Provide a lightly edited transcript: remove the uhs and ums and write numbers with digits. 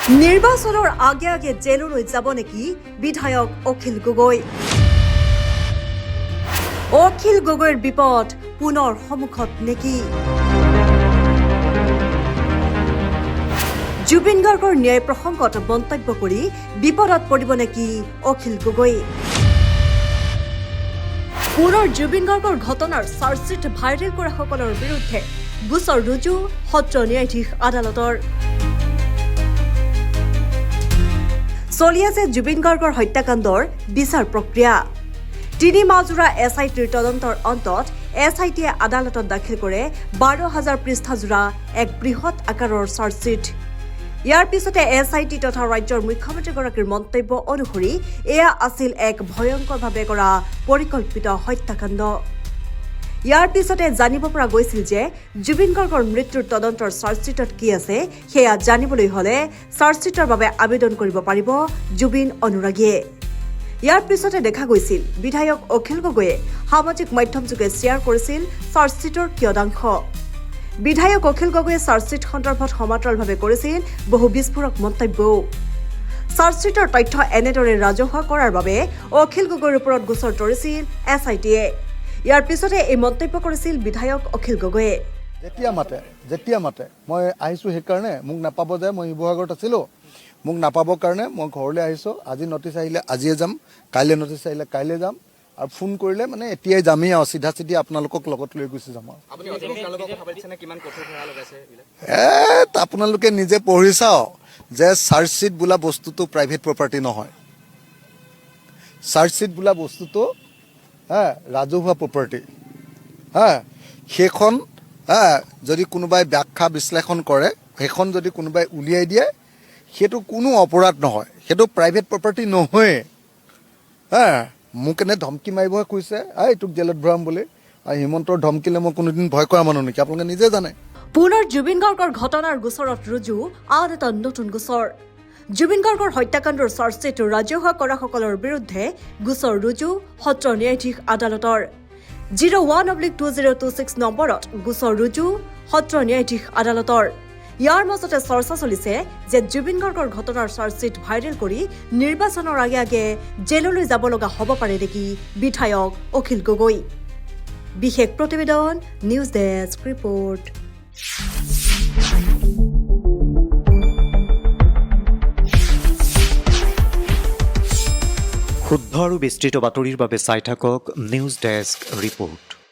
নিৰ্বাচনৰ আগে আগে জেললৈ যাব নেকি বিধায়ক অখিল গগৈ? অখিল গগৈৰ বিপদ পুনৰ সন্মুখত নেকি? জুবিন গাৰ্গৰ ন্যায় প্ৰসংগত মন্তব্য কৰি বিপদত পৰিব নেকি অখিল গগৈ? পুনৰ জুবিন গাৰ্গৰ ঘটনাৰ চাৰ্জশ্বিট ভাইৰেল কৰা সকলৰ বিৰুদ্ধে গোচৰ ৰুজু সত্ৰ ন্যায়াধীশ আদালতৰ। চলি আছে জুবিন গাৰ্গৰ হত্যাকাণ্ডৰ বিচাৰ প্ৰক্ৰিয়া। ৩ মাহজোৰা SITৰ তদন্তৰ অন্তত SITয়ে আদালতত দাখিল কৰে ১২,০০০ পৃষ্ঠাজোৰা এক বৃহৎ আকাৰৰ চাৰ্জশ্বিট। ইয়াৰ পিছতে SIT তথা ৰাজ্যৰ মুখ্যমন্ত্ৰীগৰাকীৰ মন্তব্য অনুসৰি এয়া আছিল এক ভয়ংকৰভাৱে কৰা পৰিকল্পিত হত্যাকাণ্ড। ইয়াৰ পিছতে জানিব পৰা গৈছিল যে জুবিন গাৰ্গৰ মৃত্যুৰ তদন্তৰ চাৰ্জশ্বিটত কি আছে সেয়া জানিবলৈ হলে চাৰ্জশ্বিটৰ বাবে আবেদন কৰিব পাৰিব জুবিন অনুৰাগীয়ে। ইয়াৰ পিছতে দেখা গৈছিল বিধায়ক অখিল গগৈয়ে সামাজিক মাধ্যমযোগে শ্বেয়াৰ কৰিছিল চাৰ্জশ্বিটৰ কিয়দাংশ। বিধায়ক অখিল গগৈয়ে চাৰ্জশ্বিট সন্দৰ্ভত সমান্তৰালভাৱে কৰিছিল বহু বিস্ফোৰক মন্তব্যও। চাৰ্জশ্বিটৰ তথ্য এনেদৰে ৰাজহুৱা কৰাৰ বাবে অখিল গগৈৰ ওপৰত গোচৰ তৰিছিল SITয়ে। ইয়াৰ পিছতে এই মন্তব্য কৰিছিল বিধায়ক অখিল গগৈয়ে। যেতিয়া মাতে মই আহিছোঁ, সেইকাৰণে মোক নাপাব যে মই শিৱসাগৰত আছিলোঁ, মোক নাপাবৰ কাৰণে মই ঘৰলৈ আহিছোঁ। আজি নটিচ আহিলে আজিয়ে যাম, কাইলৈ নটিচ আহিলে কাইলৈ যাম, আৰু ফোন কৰিলে মানে এতিয়াই যামেই আৰু চিধা আপোনালোকক লগত লৈ গুচি যাম। আৰু আপোনালোকে নিজে পঢ়ি চাওক যে চাৰ্জশ্বিট বোলা বস্তুটো প্ৰাইভেট প্ৰপাৰ্টি নহয়। চাৰ্জশ্বিট বোলা বস্তুটো ৰাজহুৱা প্ৰপাৰ্টি। সেইখন যদি কোনোবাই ব্যাখ্যা বিশ্লেষণ কৰে, সেইখন যদি কোনোবাই উলিয়াই দিয়ে, সেইটো কোনো অপৰাধ নহয়, সেইটো প্ৰাইভেট প্ৰপাৰ্টি নহয়ে। মোক এনে ধমকি মাৰিবহে কৈছে এইটোক জেলত ভৰাম বুলি। হিমন্তৰ ধমকিলে মই কোনোদিন ভয় কৰা মানুহ নেকি? আপোনালোকে নিজে জানে। পুনৰ জুবিন গাৰ্গৰ ঘটনাৰ গোচৰত ৰুজু আন এটা নতুন গোচৰ। জুবিন গাৰ্গৰ হত্যাকাণ্ডৰ চাৰ্জশ্বিট ৰাজহুৱা কৰা সকলৰ বিৰুদ্ধে গোচৰ ৰুজু সত্ৰ ন্যায়াধীশ আদালতৰ। 01/2026 নম্বৰত গোচৰ ৰুজু সত্ৰ ন্যায়াধীশ আদালতৰ। ইয়াৰ মাজতে চৰ্চা চলিছে যে জুবিন গাৰ্গৰ ঘটনাৰ চাৰ্জশ্বিট ভাইৰেল কৰি নিৰ্বাচনৰ আগে আগে জেললৈ যাব লগা হ'ব পাৰে নেকি বিধায়ক অখিল গগৈ। বিশেষ প্ৰতিবেদন, নিউজ ডেস্ক ৰিপৰ্ট। শুদ্ধ আৰু বিস্তৃত বাতৰিৰ বাবে চাই থাকক নিউজ ডেস্ক ৰিপৰ্ট।